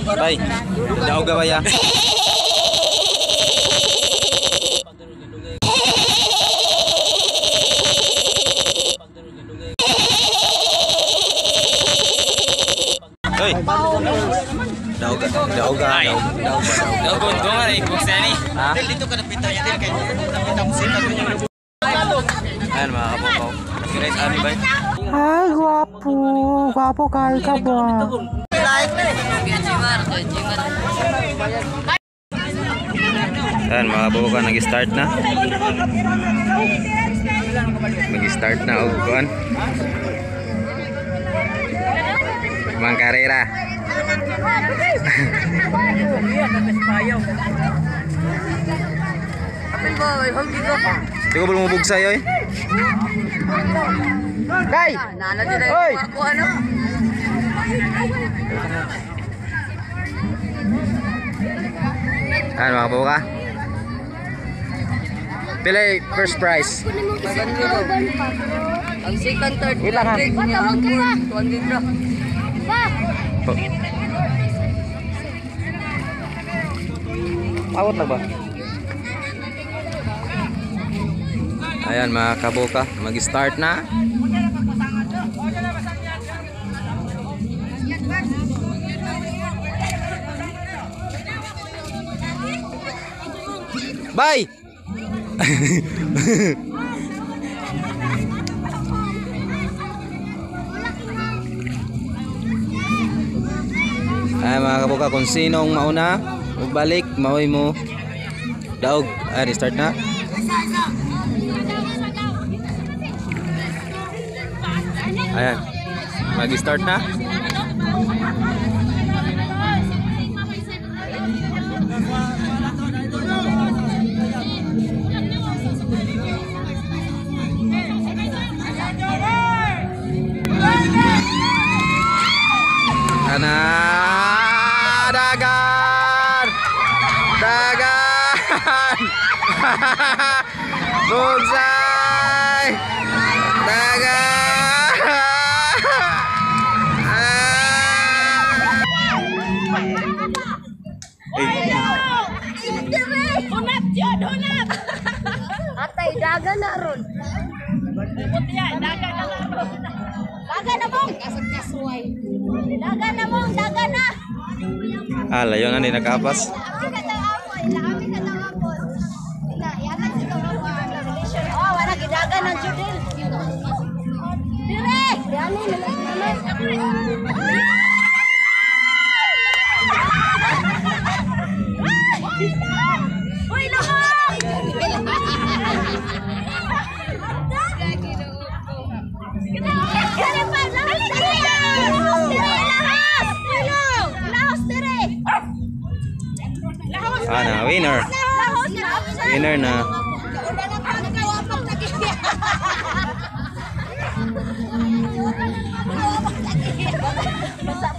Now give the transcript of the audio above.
Bay, daog ka ba ya? Hoy. Daog ka. Daog nga rin kung saan ni. Ha? Dito ka napita niya din kay napita mo sila niya. Ayan mga kapopaw. Guys, ano ba? Ay, guwapo. Guwapo kay ka ba? Ayan mga kapopaw, nag-start na. Nag-start na og kuan. Mang karera. Ikaw belum mabug sa'yo eh. Day! Hoy! Ayan mga kapopaw ka. Pila first prize. Ang second, third, Ilang ha? 200 bro. Awat na ba? Ayan mga kaboka, mag-start na. Bye! Ay mga kaboka, kung sinong mauna magbalik, maway mo daog. Ayan, start na. Ayan, mag-start na. Ana dagan. Bugsay. Dagan. Hunap dyan, hunap! Atay, dagan na ron. Dagan na ron. Dagan na mong! Dagan na mong, dagan na! Ala, yung ano nakapas. Oh, wala gidagan ng judil. Dire! Uy, lahong! Kaya pa, lahos dire! Lahos dire! Ana, winner. Winner na. Basta